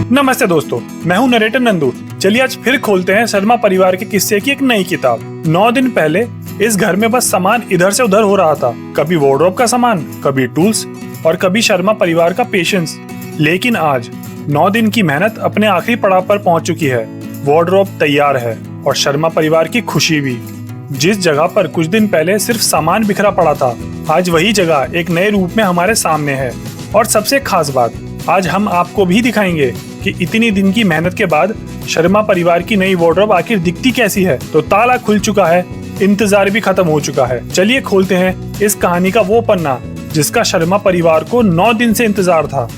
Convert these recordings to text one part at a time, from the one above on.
नमस्ते दोस्तों, मैं हूं नरेटर नंदू। चलिए आज फिर खोलते हैं शर्मा परिवार के किस्से की एक नई किताब। 9 दिन पहले इस घर में बस सामान इधर से उधर हो रहा था। कभी वार्डरोब का सामान, कभी टूल्स और कभी शर्मा परिवार का पेशेंस। लेकिन आज 9 दिन की मेहनत अपने आखिरी पड़ाव पर पहुंच चुकी है। वार्डरोब तैयार है और शर्मा परिवार की खुशी भी। जिस जगह पर कुछ दिन पहले सिर्फ सामान बिखरा पड़ा था, आज वही जगह एक नए रूप में हमारे सामने है। और सबसे खास बात, आज हम आपको भी दिखाएंगे कि इतनी दिन की मेहनत के बाद शर्मा परिवार की नई वार्डरोब आखिर दिखती कैसी है। तो ताला खुल चुका है, इंतजार भी खत्म हो चुका है। चलिए खोलते हैं इस कहानी का वो पन्ना जिसका शर्मा परिवार को 9 दिन से इंतजार था।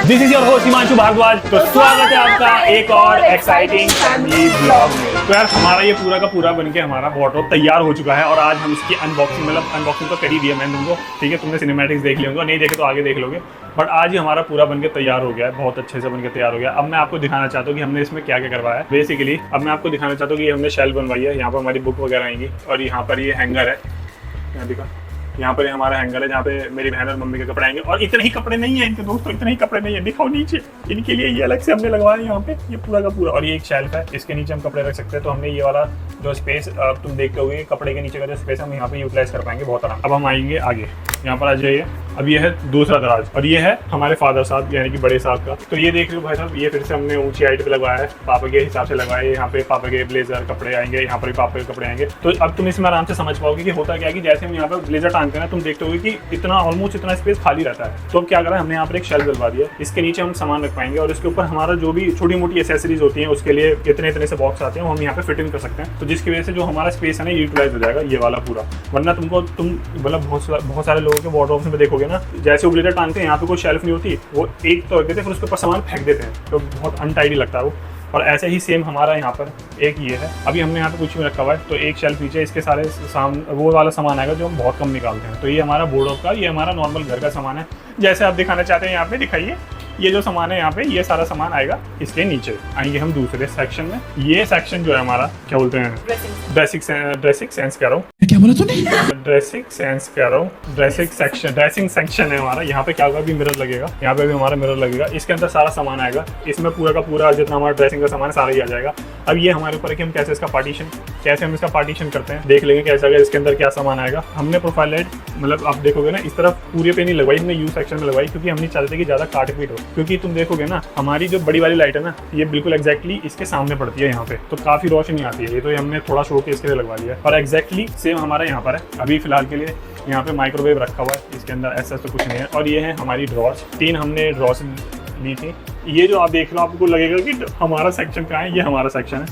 This is your host Himanshu Bhardwaj. तो स्वागत है आपका एक और एक्साइटिंग फैमिली ब्लॉग में। तो यार हमारा ये पूरा का पूरा बनके हमारा वार्डरोब तैयार हो चुका है और आज हम इसकी अनबॉक्सिंग तो कर ही दिया मैंने तुमको, ठीक है। तुमने सिनेमैटिक्स देख लिए होंगे, नहीं देखे तो आगे देख लोगे। बट आज ही हमारा पूरा बनके तैयार हो गया है, बहुत अच्छे से बनके तैयार हो गया। अब मैं आपको दिखाना चाहता हूँ कि हमने इसमें क्या क्या करवाया है। बेसिकली अब मैं आपको दिखाना चाहता हूँ कि हमने शेल्फ बनवाई है, यहाँ पर हमारी बुक वगैरह आएंगी और यहाँ पर ये हैंगर है, यहाँ दिखा, यहाँ पर हमारा हैंगर है जहाँ पे मेरी बहन और मम्मी के कपड़े आएंगे। और इतने ही कपड़े नहीं है इनके दोस्तों, इतने ही कपड़े नहीं है, दिखाओ नीचे। इनके लिए ये अलग से हमने लगवाया यहाँ पे, ये पूरा का पूरा। और ये एक शेल्फ है, इसके नीचे हम कपड़े रख सकते हैं। तो हमने ये वाला जो स्पेस तुम देखते होगे, कपड़े के नीचे का जो स्पेस हम यहाँ पे यूटिलाइज कर पाएंगे बहुत आराम। अब हम आएंगे आगे, यहाँ पर आ जाइए। अब ये है दूसरा दराज और ये है हमारे फादर साहब यानी कि बड़े साहब का। तो ये देख लो भाई साहब, ये फिर से हमने ऊंची हाइट पे लगवाया है, पापा के हिसाब से लगाया है। यहाँ पे पापा के ब्लेजर कपड़े आएंगे, यहाँ पर भी पापा के कपड़े आएंगे। तो अब तुम इसमें आराम से समझ पाओगे कि होता क्या है कि जैसे हम यहाँ पे ब्लेजर टांगते हैं, तुम देखते होगे कि इतना ऑलमोस्ट इतना स्पेस खाली रहता है। तो अब क्या करा, हमने यहाँ पर एक शेल्फ डलवा दिया, इसके नीचे हम सामान रख पाएंगे और इसके ऊपर हमारा जो भी छोटी मोटी एसेसरीज होती है उसके लिए इतने से बॉक्स आते हैं, हम यहाँ पे फिट इन कर सकते हैं। तो जिसकी वजह से जो हमारा स्पेस है ना यूटिलाइज हो जाएगा ये वाला पूरा। वरना तुम मतलब बहुत सारे लोगों के वार्डरोब्स में देखोगे ना, जैसे टांगते हैं यहाँ पे कोई शेल्फ नहीं होती, वो एक तो रख देते हैं फिर उसके ऊपर सामान फेंक देते हैं, तो बहुत अनटाइडी लगता है वो। और ऐसे ही सेम हमारा यहाँ पर एक ये है, अभी हमने यहाँ पे कुछ भी रखा हुआ है, तो एक शेल्फ नीचे इसके सारे वो वाला सामान आएगा जो हम बहुत कम निकालते हैं। तो ये हमारा वार्डरोब का, ये हमारा नॉर्मल घर का सामान है। जैसे आप दिखाना चाहते हैं यहाँ पे दिखाइए, ये जो सामान है यहाँ पे, ये सारा सामान आएगा इसके नीचे। आएंगे हम दूसरे सेक्शन में। ये सेक्शन जो है हमारा क्या बोलते हैं, ड्रेसिंग सेंस कह रहा हूँ, क्या बोला तूने? ड्रेसिंग सेंस कह रहा हूँ, ड्रेसिंग सेक्शन है हमारा। यहाँ पे क्या होगा, भी मिरर लगेगा, यहाँ पे भी हमारा मिरर लगेगा। इसके अंदर सारा सामान आएगा, इसमें पूरा का पूरा जितना हमारा ड्रेसिंग का सामान सारा ही आ जाएगा। अब ये हमारे ऊपर है कि हम कैसे हम इसका पार्टीशन करते हैं, देख लेंगे कैसे अगर इसके अंदर क्या सामान आएगा। हमने प्रोफाइल लाइट, मतलब आप देखोगे ना, इस तरफ पूरे पे नहीं लगवाई, हमने यू सेक्शन में लगवाई, क्योंकि हम नहीं चाहते कि ज्यादा काट पीट हो। क्योंकि तुम देखोगे ना, हमारी जो बड़ी वाली लाइट है ना, ये बिल्कुल एग्जैक्टली इसके सामने पड़ती है यहाँ पे, तो काफी रोशनी आती है। ये तो हमने थोड़ा शो के इसके लिए लगवा लिया और एग्जैक्टली सेम हमारा यहाँ पर है। अभी फिलहाल के लिए यहाँ पे माइक्रोवेव रखा हुआ है, इसके अंदर ऐसा तो कुछ नहीं है। और ये है हमारी ड्रॉर्स, 3 हमने ड्रॉर्स ली थी। ये जो आप देख लो, आपको लगेगा कि हमारा सेक्शन कहाँ है, ये हमारा सेक्शन है,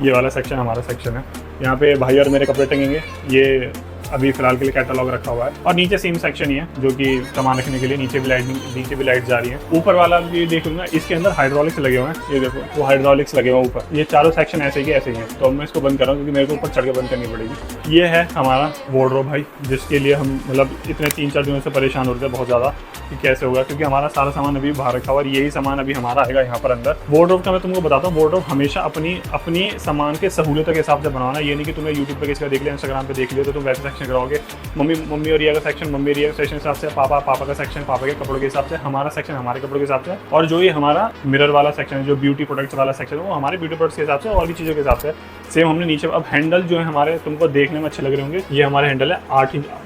ये वाला सेक्शन हमारा सेक्शन है। यहाँ पे भाई और मेरे कपड़े टंगेंगे। ये अभी फिलहाल के लिए कैटलॉग रखा हुआ है और नीचे सेम सेक्शन ही है जो कि सामान रखने के लिए नीचे भी लाइट जा रही है। ऊपर वाला भी देख लूँगा, इसके अंदर हाइड्रोलिक्स लगे हुए हैं, ये देखो वो हाइड्रोलिक्स लगे हुए हैं ऊपर। ये चारों सेक्शन ऐसे ही हैं। तो मैं इसको बंद कर रहा हूँ क्योंकि मेरे को ऊपर चढ़ के बंद करनी पड़ेगी। ये है हमारा वार्डरोब भाई, जिसके लिए हम मतलब इतने 3-4 दिनों से परेशान हो रहे थे बहुत ज़्यादा कि कैसे होगा, क्योंकि हमारा सारा सामान अभी बाहर रखा हुआ और यही सामान अभी हमारा आएगा यहाँ पर अंदर। वार्डरोब का मैं तुमको बताता हूँ, वार्डरोब हमेशा अपनी सामान के सहूलियत के हिसाब से बनवाना। ये नहीं कि तुम्हें यूट्यूब पर किसी का देख लिया, इंस्टाग्राम पे देख लिया तो तुम वैसे सेक्शन कराओगे। मम्मी और रिया का सेक्शन मम्मी रिया का सेक्शन हिसाब से, पापा का सेक्शन पापा के कपड़ों के हिसाब से, हमारा सेक्शन हमारे कपड़ों के हिसाब से। और जो ये हमारा मिरर वाला सेक्शन है, जो ब्यूटी प्रोडक्ट्स वाला सेक्शन है, वो हमारे ब्यूटी प्रोडक्ट्स के हिसाब से और भी चीज़ों के हिसाब से सेम हमने नीचे। अब हैंडल जो है हमारे, तुमको देखने में अच्छे लग रहे होंगे, ये हमारे हैंडल है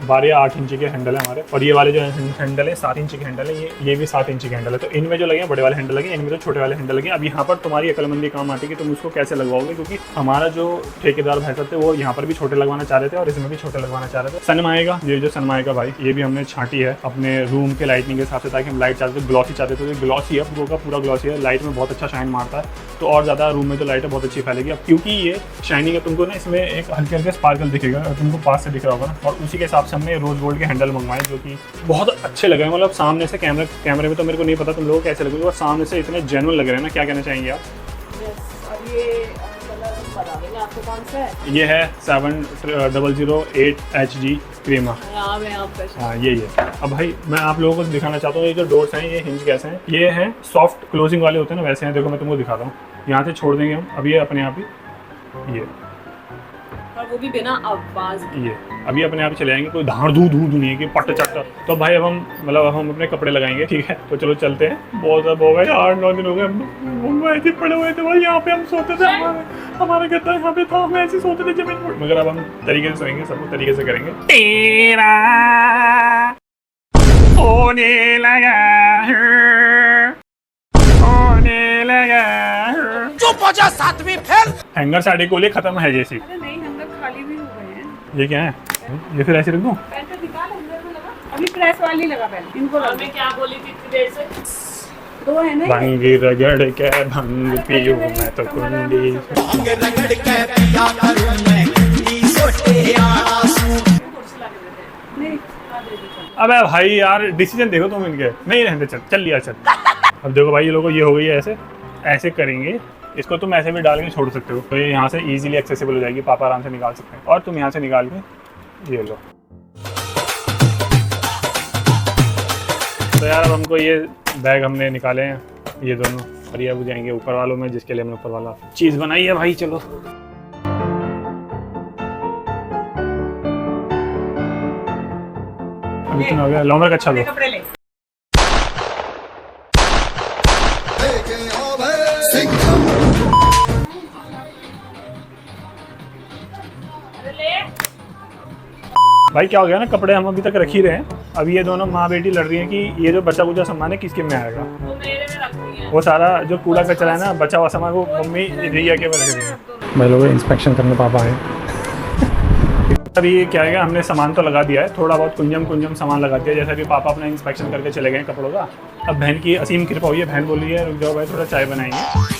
12 या 8 इंच के हैंडल है हमारे। और ये वाले जो हैंडल है 7 इंच इंची की हैंडल है, ये भी 7 इंची की हैंडल है। तो इनमें जो लगे हैं बड़े वाले हैंडल लगे, इनमें जो छोटे वाले हैंडल लगे। अब यहाँ पर तुम्हारी अकलमंदी काम आती है कि तुम उसको कैसे लगवाओगे, क्योंकि हमारा जो ठेकेदार भाई साहब थे वो यहाँ पर भी छोटे लगवाना चाह रहे थे और इसमें भी छोटे लगवाना चाह रहे थे। सनमाइका, ये जो सनमाइका भाई, ये भी हमने छांटी है अपने रूम के लाइटनिंग के हिसाब से, ताकि हम लाइट चाहते थे ग्लॉसी चाहते थे, ग्लॉसी है पूरा का पूरा ग्लॉसी है, लाइट में बहुत अच्छा शाइन मारता है, तो और ज़्यादा रूम में जो लाइट है बहुत अच्छी फैलेगी। अब क्योंकि ये शाइनिंग है, तुमको ना इसमें एक हल्के हल्के स्पार्कल दिखेगा और तुमको पास से दिख रहा होगा ना, और उसी के हिसाब से हमने रोज गोल्ड के हैंडल मंगवाए जो कि बहुत अच्छे लगे। मतलब सामने से कैमरे में तो मेरे को नहीं पता तुम लोगों को कैसे लगेंगे, और सामने से इतने जेन्युइन लग रहे हैं ना। क्या कहना चाहेंगे आप? ये है 7008 HG क्रीमा। हाँ यही है। अब भाई मैं आप लोगों को दिखाना चाहता हूँ, ये जो डोर्स हैं ये हिंज कैसे हैं। ये हैं सॉफ्ट क्लोजिंग वाले होते हैं ना, वैसे हैं। देखो मैं तुमको दिखाता हूँ, यहाँ से छोड़ देंगे हम, अब ये अपने आप ही, ये और वो भी बिना आवाज, ये अभी अपने आप ही चले जाएंगे, कोई धाड़ धू नहीं है कि पट चट। तो भाई अब हम मतलब हम अपने कपड़े लगाएंगे, ठीक है? तो चलो चलते हैं। बहुत हो गए 8-9 दिन हो गए हम ऐसे पड़े हुए थे भाई, यहाँ पे हम सोते थे, हमारा गद्दा यहाँ पे था, हम ऐसे सोते थे जमीन पर। मगर अब हम तरीके से सोएंगे, सब कुछ तरीके से करेंगे। तेरा होने लगा चुप हो जा, 7वीं फेल। हैंगर साड़ी को लिए खत्म है जैसी। अरे नहीं, हैंगर खाली भी हो गए हैं। ये क्या है? ये फिर ऐसे रख दूं? पैंट तो निकाल, हैंगर में लगा। अभी प्रेस वाली लगा पहले। इनको लगा। मैं क्या बोली थी इतनी देर से? दो है ना। भंग रगड़ के भंग पियो मैं तो कुंडी। भंग रगड़ के पिया करूं मैं कुंडी, सोटे आंसू। नहीं, अबे भाई यार डिसीजन देखो तुम इनके। नहीं रहते, चल लिया चल। अब देखो भाई ये लोगों ये हो गई है, ऐसे करेंगे। इसको तुम ऐसे भी डाल के छोड़ सकते हो, तो ये यहाँ से इजीली एक्सेसिबल हो जाएगी, पापा आराम से निकाल सकते हैं। और तुम यहाँ से निकाल के ये लो। तो यार अब हमको ये बैग हमने निकाले हैं ये दोनों, और ये अब जाएंगे ऊपर वालों में, जिसके लिए हमने ऊपर वाला चीज़ बनाई है भाई। चलो अभी तुम हो गया लॉन्गर का। अच्छा लो कपड़े ले। भाई क्या हो गया ना, कपड़े हम अभी तक रख ही रहे हैं। अब ये दोनों माँ बेटी लड़ रही हैं कि ये जो बचा कुचा सामान है किसके में आएगा। वो मेरे में रखती है। वो सारा जो कूड़ा कचरा है ना, बचा हुआ सामान, वो मम्मी रिया के में रख रही है। भाई लोग इंस्पेक्शन करने पापा आए। अभी क्या है, हमने सामान तो लगा दिया है, थोड़ा बहुत कुंजम सामान लगा दिया, जैसे अभी पापा अपना इंस्पेक्शन करके चले गए कपड़ों का। अब बहन की असीम कृपा हुई है, बहन बोल रही है रुक जाओ भाई थोड़ा चाय बनाएंगे।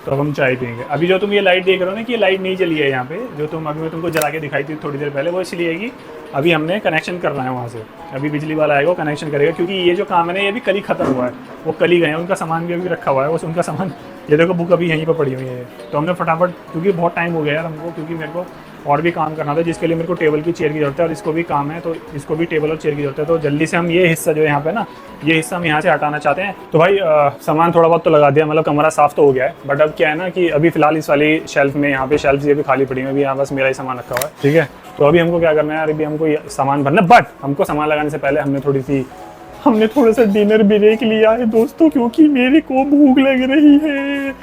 तो अब हम चाय पियेंगे। अभी जो तुम ये लाइट देख रहे हो ना कि ये लाइट नहीं जली है यहाँ पे, जो तुम अभी मैं तुमको जला के दिखाई थी थोड़ी देर पहले, वो इसलिए है कि अभी हमने कनेक्शन करना है वहाँ से। अभी बिजली वाला आएगा, वो कनेक्शन करेगा, क्योंकि ये जो काम है ना ये भी कल ही खत्म हुआ है। वो कल ही गए हैं, उनका सामान भी अभी रखा हुआ है, वो उनका सामान ये देखो बुक अभी यहीं पर पड़ी हुई है। तो हमने फटाफट, क्योंकि बहुत टाइम हो गया यार हमको, क्योंकि मेरे को और भी काम करना था, जिसके लिए मेरे को टेबल की चेयर की जरूरत है, और इसको भी काम है, तो इसको भी टेबल और चेयर की जरूरत है। तो जल्दी से हम ये हिस्सा जो है यहाँ पे ना, ये हिस्सा हम यहाँ से हटाना चाहते हैं। तो भाई सामान थोड़ा बहुत तो लगा दिया, मतलब कमरा साफ तो हो गया है, बट अब क्या है ना कि अभी फिलहाल इस वाली शेल्फ में, यहाँ पे शेल्फ ये भी खाली पड़ी हुई है, अभी यहाँ बस मेरा ही सामान रखा हुआ है, ठीक है? तो अभी हमको क्या करना है यार, अभी हमको ये सामान भरना, बट हमको सामान लगाने से पहले हमने थोड़ा सा डिनर ब्रेक लिया है दोस्तों, क्योंकि मेरे को भूख लग रही है।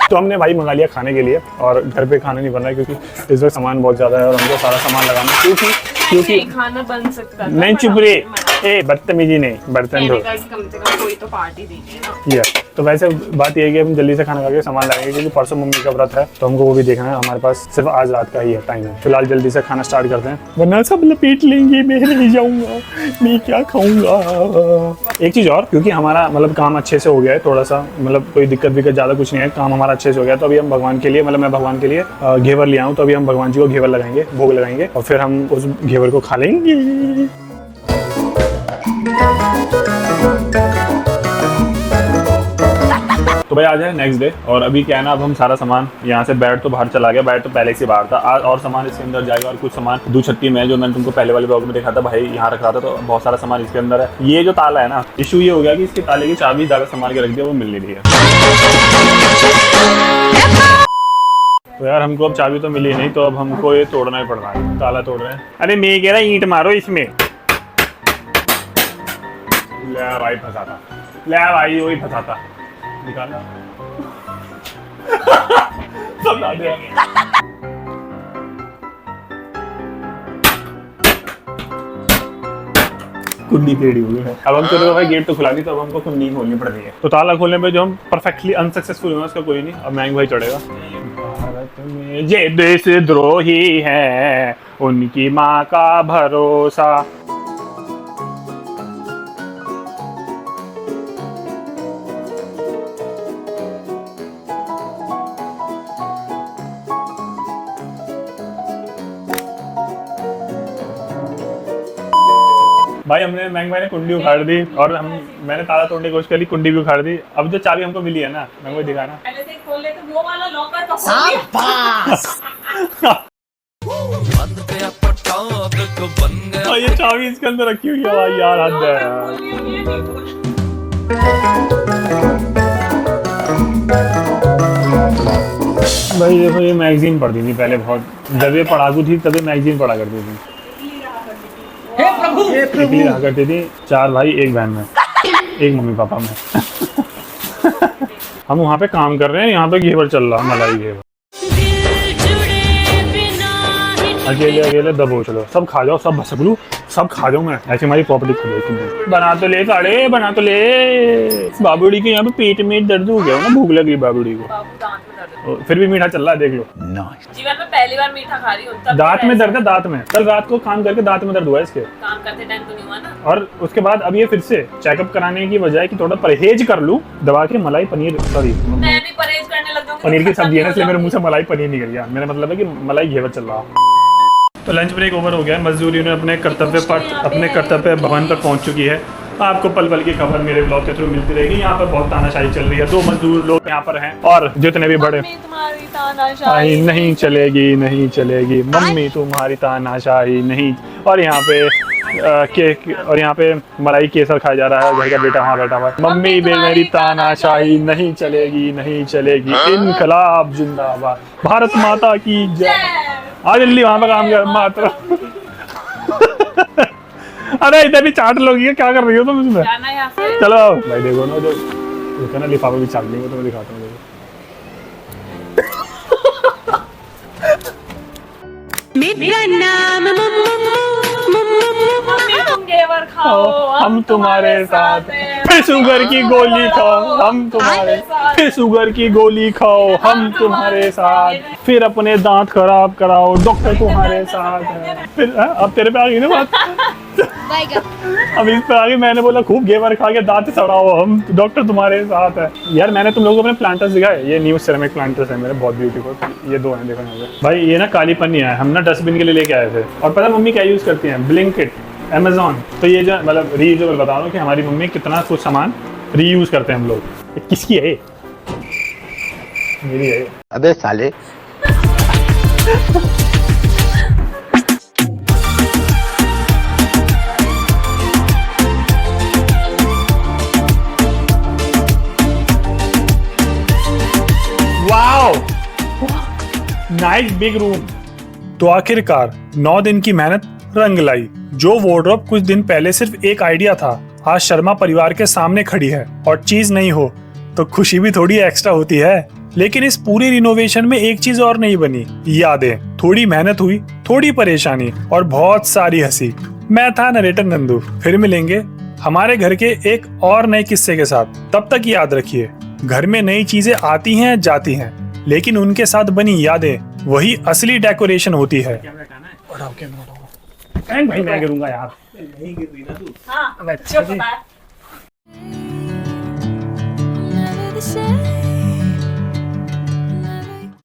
तो हमने भाई मंगा लिया खाने के लिए, और घर पे खाना नहीं बन रहा है क्योंकि इस वक्त सामान बहुत ज़्यादा है और हमको सारा सामान लगाना है, क्योंकि खाना बन सकता है। नहीं चुप रे, ए बदतमीजी नहीं, बर्तन धो। कम से कम कोई तो पार्टी दीजिए ना। ये तो वैसे बात ये है कि हम जल्दी से खाना खा के सामान लगाएंगे, क्योंकि परसों मम्मी का व्रत है, तो हमको वो भी देखना है। हमारे पास सिर्फ आज रात का ही है टाइम है, फिलहाल जल्दी से खाना स्टार्ट करते हैं, वरना सब लपेट लेंगे, मैं नहीं जाऊँगा, मैं क्या खाऊंगा। एक चीज़ और, क्योंकि हमारा मतलब काम अच्छे से हो गया है, थोड़ा सा मतलब कोई दिक्कत ज़्यादा कुछ नहीं है, काम हमारा अच्छे से हो गया, तो अभी हम भगवान के लिए, मतलब मैं भगवान के लिए घेवर ले आऊँ, तो अभी हम भगवान जी को घेवर लगाएंगे, भोग लगाएंगे, और फिर हम उस घेवर को खा लेंगे। तो भाई आज है नेक्स्ट डे, और अभी क्या है ना, अब हम सारा सामान यहाँ से, बेड तो बाहर चला गया, बेड तो पहले से बाहर था, आज और सामान इसके अंदर जाएगा, और कुछ सामान दूछत्ती में जो मैंने तुमको पहले वाले ब्लॉग में देखा था भाई यहाँ रख रहा था, तो बहुत सारा सामान इसके अंदर है। ये जो ताला है ना, इशू ये हो गया कि इसके ताले की चाबी ज़्यादा संभाल के रख दिया, वो मिल नहीं रही है। तो यार हमको अब चाबी तो मिली नहीं, तो अब हमको ये तोड़ना ही पड़ रहा है, ताला तोड़ रहे हैं। अरे मैं कह रहा ईंट मारो इसमें, ले भाई फंसाता, ले भाई वही फंसाता, निकालना सब ला दिया। कुंडी टेढ़ी हुई है। अब हम तो भाई गेट तो खुला दी, तो अब हमको कुंडी खोलनी पड़ रही है। तो ताला खोलने में जो हम परफेक्टली अनसक्सेसफुल हुए उसका कोई नहीं, अब महंग भाई चढ़ेगा। भारत में ये देश द्रोही है, उनकी माँ का भरोसा। भाई हमने महंग भाई ने कुंडी उखाड़ दी और मैंने ताला तोड़ने की कोशिश करी, कुंडी भी उखाड़ दी। अब जो चाबी हमको मिली है ना, महंग भाई दिखाना। पहले से खोल ले तो वो वाला लॉकर तो खोल दिया। और ये चाबी इसके अंदर रखी हुई है भाई, यार हद है यार। भाई देखो ये मैगजीन पढ़ती थी पहले, बहुत जब ये पढ़ाकू थी तभी मैगजीन पढ़ा करती थी। अकेली रहा करती थी, 4 भाई 1 बहन में, 1 मम्मी पापा में। हम वहाँ पे काम कर रहे हैं, यहाँ पे घेवर चल रहा है, मलाई घेवर। अकेले अकेले दबोच लो, सब खा जाओ, सब भसक लूं, सब खा जाऊं मैं, ऐसी हमारी प्रॉपर्टी खुद है। बना तो ले साड़े, बना तो ले। बाबूड़ी के यहाँ पे पेट में दर्द हो गया हो ना, भूख लगी बाबूड़ी को, फिर भी मीठा चल रहा है, देख लो। जीवन में पहली बार मीठा खा रही हूँ। दांत में दर्द है, दांत में। कल रात को काम करके दांत में दर्द हुआ इसके, काम करते टाइम तो नहीं हुआ ना। और उसके बाद अब ये फिर से चेकअप कराने की बजाय कि थोड़ा परहेज कर लूं, दबा के मलाई पनीर, सॉरी मैं भी परहेज करने लग जाऊंगी। पनीर की सब्जी है ना, इसलिए मेरे मुंह से मलाई पनीर निकल गया। मेरा मतलब है कि मलाई घेवर चल रहा। तो लंच ब्रेक ओवर हो गया है, मजदूरी ने अपने कर्तव्य भवन पर पहुंच चुकी है। आपको पल पल की खबर मेरे ब्लॉग के थ्रू मिलती रहेगी। यहाँ पर बहुत तानाशाही चल रही है, 2 मजदूर लोग यहाँ पर हैं, और जितने भी बड़े तुम्हारी तानाशाही नहीं चलेगी, नहीं चलेगी मम्मी तुम्हारी तानाशाही नहीं। और यहाँ पे मलाई केसर खाया जा रहा है, घर का बेटा वहाँ बैठा हुआ है। मम्मी मेरी तानाशाही नहीं चलेगी, नहीं चलेगी, इनकलाब जिंदाबाद, भारत माता की जय। आ जल्दी वहाँ पे काम कर मात्रा। अरे इधर भी चाट लोगी, क्या कर रही हो तुम इसमें? जाना यहाँ से। चलो भाई देखो ना, जो ना लिफाफे भी चाट लेंगे तो मैं दिखाता हूँ। मेरा नाम तुम घेवर खाओ, हम तुम्हारे साथ हैं। फिर शुगर की गोली खाओ, हम तुम्हारे फिर शुगर की गोली खाओ, हम तुम्हारे साथ फिर अपने दांत खराब कराओ, डॉक्टर तुम्हारे साथ है। फिर अब तेरे पे आ गई ना बात। अब इस पे आ गई, मैंने बोला खूब घेवर खा के दांत सड़ाओ, हम डॉक्टर तुम्हारे साथ है। यार मैंने तुम लोगों को अपने प्लांटर्स दिखाए, ये न्यू सिरेमिक प्लांटर्स है मेरे, बहुत ब्यूटीफुल। ये 2 हैं, देखो यहाँ पे भाई। ये ना काली पन्नी है, हम ना डस्टबिन के लिए लेके आए थे। और पता मम्मी क्या यूज करती हैं? Blinkit, Amazon। तो ये जो मतलब रीयूजेबल बता रहा हूँ कि हमारी मम्मी कितना कुछ सामान रीयूज करते हैं हम लोग। ये किसकी है? मेरी है। अबे साले। Wow, nice big room. तो आखिरकार 9 दिन की मेहनत रंग लाई। जो वार्डरोब कुछ दिन पहले सिर्फ एक आइडिया था, आज शर्मा परिवार के सामने खड़ी है। और चीज नहीं हो तो खुशी भी थोड़ी एक्स्ट्रा होती है। लेकिन इस पूरी रिनोवेशन में एक चीज और नहीं बनी, यादें। थोड़ी मेहनत हुई, थोड़ी परेशानी और बहुत सारी हंसी। मैं था नरेटर नंदू, फिर मिलेंगे हमारे घर के एक और नए किस्से के साथ। तब तक याद रखिए, घर में नई चीजें आती हैं जाती हैं, लेकिन उनके साथ बनी यादें वही असली डेकोरेशन होती है। भाई मैं गिरूंगा यार। हाँ, चुप है। never the same.